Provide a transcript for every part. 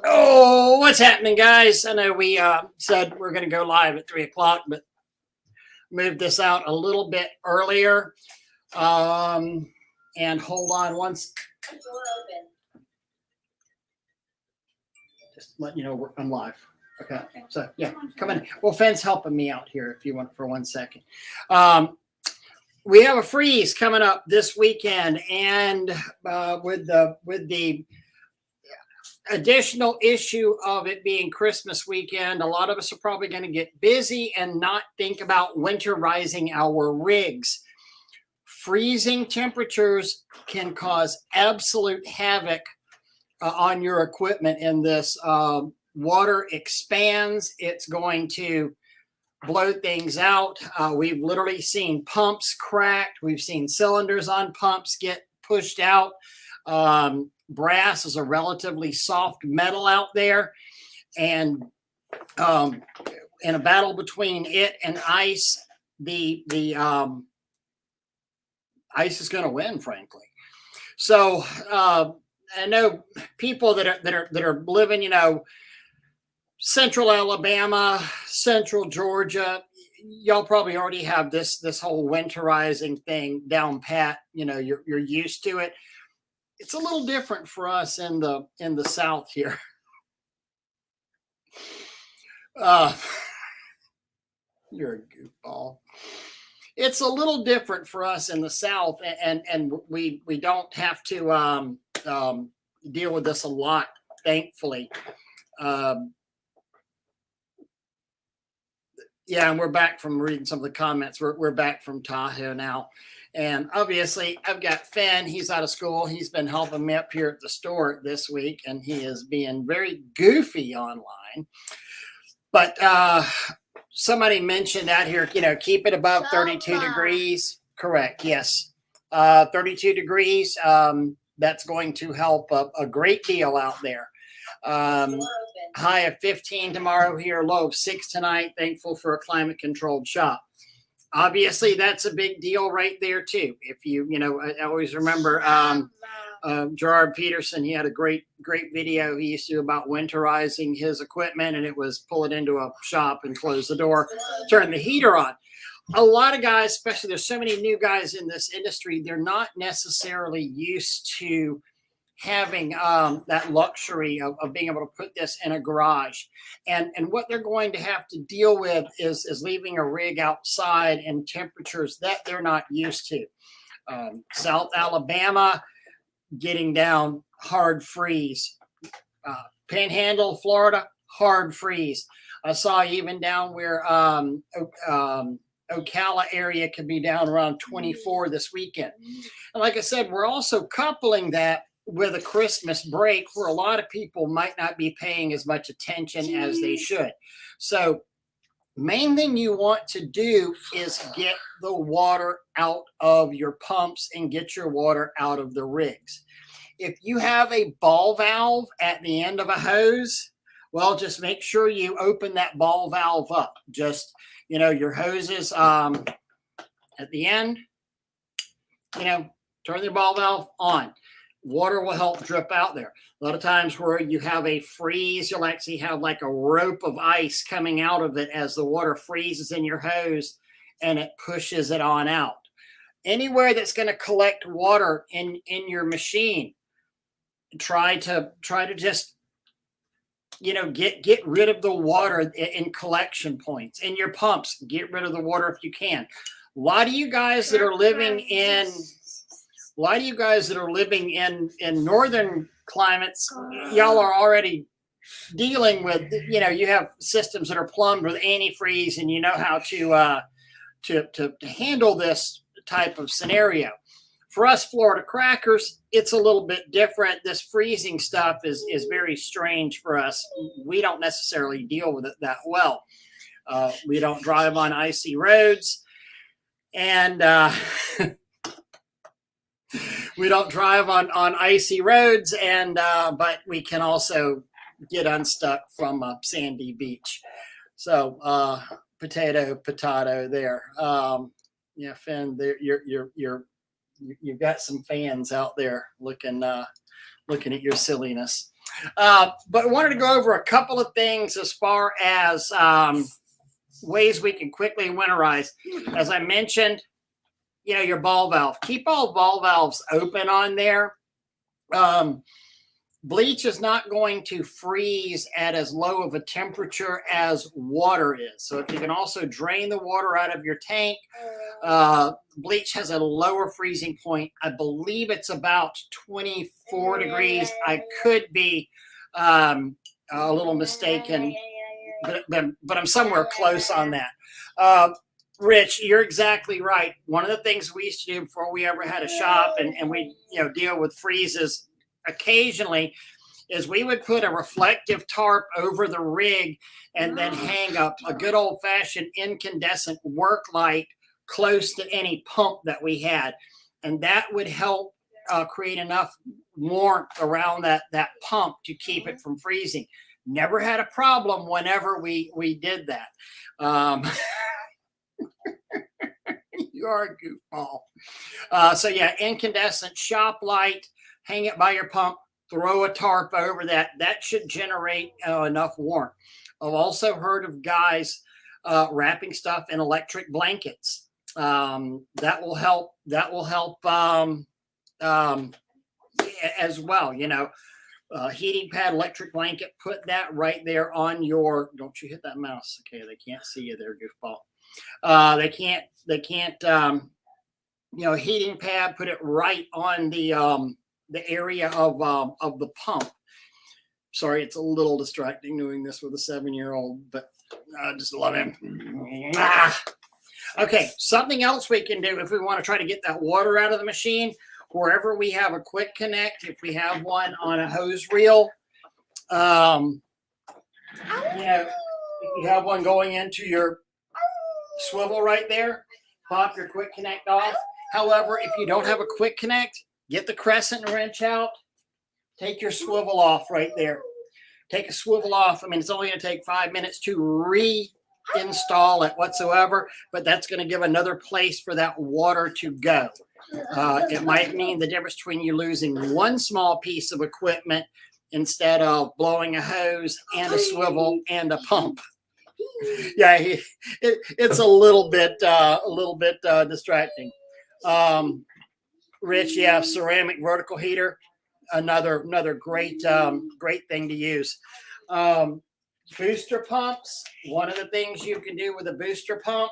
Oh, what's happening, guys? I know we said we're going to go live at 3 o'clock, but moved this out a little bit earlier. And hold on once. Just letting you know I'm live. Okay. So, yeah, come in. Well, Fenn's helping me out here if you want for 1 second. We have a freeze coming up this weekend, and with the additional issue of it being Christmas weekend, a lot of us are probably going to get busy and not think about winterizing our rigs. Freezing temperatures can cause absolute havoc on your equipment in this. Water expands. It's going to blow things out. We've literally seen pumps cracked. We've seen cylinders on pumps get pushed out. Brass is a relatively soft metal out there, and in a battle between it and ice, the ice is going to win, frankly. So I know people that are living, central Alabama, central Georgia. Y'all probably already have this whole winterizing thing down pat. You're used to it. It's a little different for us in the South here. You're a goofball. It's a little different for us in the South, and we don't have to deal with this a lot, thankfully. Yeah, and we're back from reading some of the comments. We're back from Tahoe now. And obviously, I've got Finn. He's out of school. He's been helping me up here at the store this week, and he is being very goofy online. But somebody mentioned out here, keep it above 32 degrees. Correct, yes. 32 degrees, that's going to help a great deal out there. High of 15 tomorrow here, low of 6 tonight. Thankful for a climate-controlled shop. Obviously, that's a big deal right there, too. If I always remember Gerard Peterson. He had a great video he used to do about winterizing his equipment, and it was pull it into a shop and close the door, turn the heater on. A lot of guys, especially there's so many new guys in this industry, they're not necessarily used to having that luxury of being able to put this in a garage. And what they're going to have to deal with is leaving a rig outside in temperatures that they're not used to. South Alabama, getting down hard freeze. Panhandle, Florida, hard freeze. I saw even down where Ocala area could be down around 24 this weekend. And like I said, we're also coupling that with a Christmas break where a lot of people might not be paying as much attention as they should. So main thing you want to do is get the water out of your pumps and get your water out of the rigs. If you have a ball valve at the end of a hose, well, just make sure you open that ball valve up. Just, your hoses at the end, turn the ball valve on. Water will help drip out there. A lot of times where you have a freeze, you'll actually have like a rope of ice coming out of it as the water freezes in your hose and it pushes it on out. Anywhere that's going to collect water in your machine, try to just get rid of the water in collection points. In your pumps, get rid of the water if you can. A lot of you guys that are living in northern climates, y'all are already dealing with, you have systems that are plumbed with antifreeze, and you know how to handle this type of scenario. For us Florida crackers, it's a little bit different. This freezing stuff is very strange for us. We don't necessarily deal with it that well. We don't drive on icy roads, and we don't drive on icy roads, and but we can also get unstuck from a sandy beach. So potato there. Yeah, Finn, there you've got some fans out there looking at your silliness. But I wanted to go over a couple of things as far as ways we can quickly winterize. As I mentioned, your ball valve. Keep all ball valves open on there. Bleach is not going to freeze at as low of a temperature as water is. So if you can also drain the water out of your tank, bleach has a lower freezing point. I believe it's about 24 degrees. I could be a little mistaken, but I'm somewhere close on that. Rich, you're exactly right. One of the things we used to do before we ever had a shop and we deal with freezes occasionally is we would put a reflective tarp over the rig and then hang up a good old-fashioned incandescent work light close to any pump that we had, and that would help create enough warmth around that pump to keep it from freezing. Never had a problem whenever we did that. You are a goofball. So yeah, incandescent shop light, hang it by your pump, throw a tarp over that. That should generate enough warmth. I've also heard of guys wrapping stuff in electric blankets. That will help. That will help as well. Heating pad, electric blanket. Put that right there on your. Don't you hit that mouse? Okay, they can't see you there, goofball. They can't. Heating pad. Put it right on the area of the pump. Sorry, it's a little distracting doing this with a 7-year-old, but I just love him. Okay, something else we can do if we want to try to get that water out of the machine, wherever we have a quick connect, if we have one on a hose reel, if you have one going into your swivel right there, pop your quick connect off. However, if you don't have a quick connect, get the crescent wrench out, take your swivel off right there. Take a swivel off. I mean, it's only going to take 5 minutes to reinstall it whatsoever, but that's going to give another place for that water to go. It might mean the difference between you losing one small piece of equipment instead of blowing a hose and a swivel and a pump. Yeah, it's a little bit distracting. Rich, yeah, ceramic vertical heater, another great thing to use. Booster pumps. One of the things you can do with a booster pump,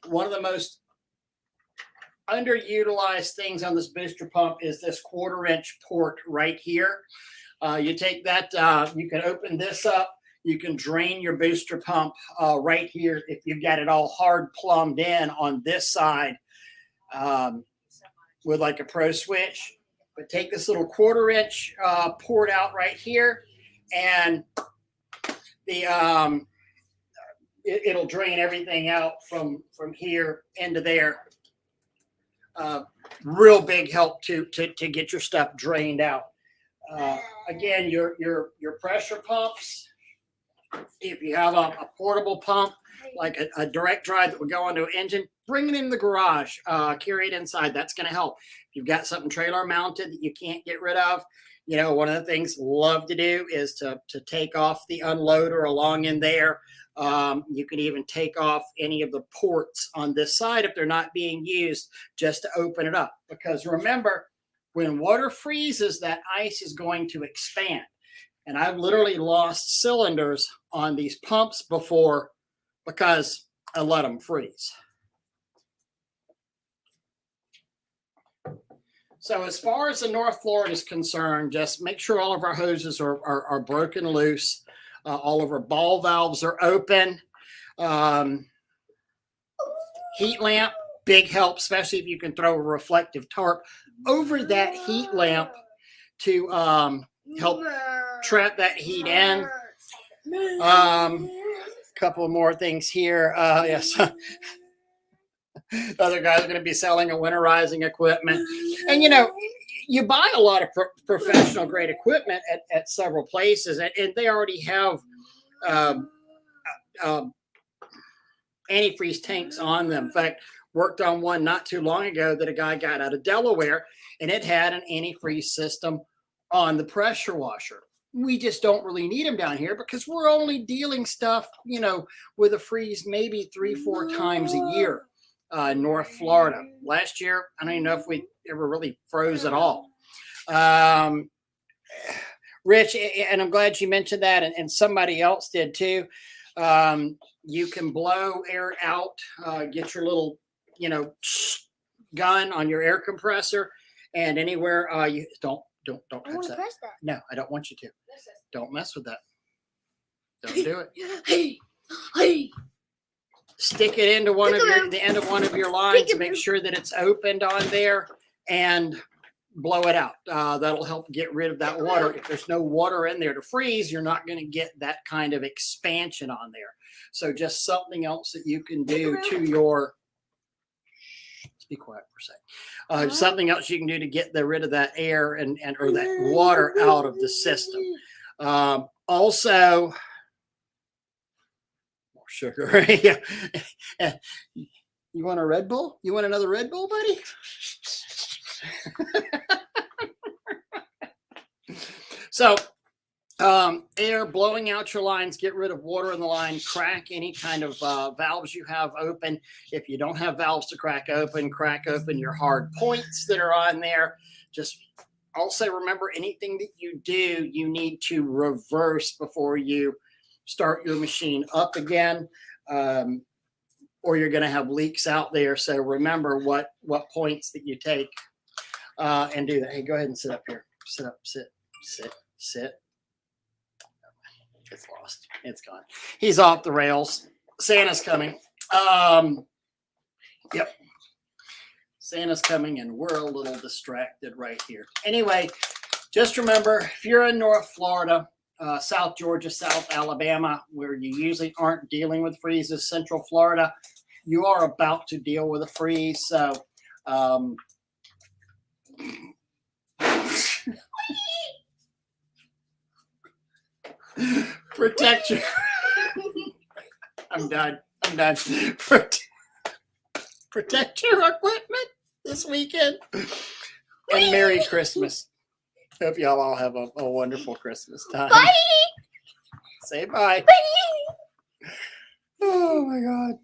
one of the most underutilized things on this booster pump is this 1/4-inch port right here. You take that, you can open this up. You can drain your booster pump right here if you've got it all hard plumbed in on this side with like a pro switch. But take this little 1/4-inch port out right here, and it'll drain everything out from here into there. Real big help to get your stuff drained out. Again, your pressure pumps. If you have a portable pump, like a direct drive that would go into an engine, bring it in the garage, carry it inside. That's going to help. If you've got something trailer mounted that you can't get rid of, one of the things love to do is to take off the unloader along in there. You can even take off any of the ports on this side if they're not being used, just to open it up. Because remember, when water freezes, that ice is going to expand. And I've literally lost cylinders on these pumps before because I let them freeze. So as far as the North Florida is concerned, just make sure all of our hoses are broken loose. All of our ball valves are open. Heat lamp, big help, especially if you can throw a reflective tarp over that heat lamp to help trap that heat in. Couple more things here. Yes. Other guys are going to be selling a winterizing equipment. And, you buy a lot of professional grade equipment at several places, and they already have antifreeze tanks on them. In fact, worked on one not too long ago that a guy got out of Delaware, and it had an antifreeze system on the pressure washer. We just don't really need them down here because we're only dealing stuff, with a freeze maybe 3-4 times a year. North Florida. Last year, I don't even know if we ever really froze at all. Rich, and I'm glad you mentioned that, and somebody else did too. You can blow air out, get your little, gun on your air compressor, and anywhere you don't touch that. Press that. No, I don't want you to. Don't mess with that. Don't do it. Hey. Stick it into the end of one of your lines. Make sure that it's opened on there, and blow it out. That'll help get rid of that water. If there's no water in there to freeze, you're not going to get that kind of expansion on there. So just something else that you can do to your. Let's be quiet for a second. Something else you can do to get rid of that air and or that water out of the system. Also. Sugar. Yeah. You want a Red Bull? You want another Red Bull, buddy? So, air blowing out your lines, get rid of water in the line, crack any kind of valves you have open. If you don't have valves to crack open your hard points that are on there. Just also remember, anything that you do, you need to reverse before you start your machine up again, or you're going to have leaks out there. So remember what points that you take and do that. Hey, go ahead and sit up here. Sit up, sit. It's lost. It's gone. He's off the rails. Santa's coming. Yep. Santa's coming, and we're a little distracted right here. Anyway, just remember, if you're in North Florida, South Georgia, South Alabama, where you usually aren't dealing with freezes, Central Florida, you are about to deal with a freeze. So, protect your. I'm done. Protect your equipment this weekend. And Merry Christmas. Hope y'all all have a wonderful Christmas time. Bye. Say bye. Bye. Oh my God.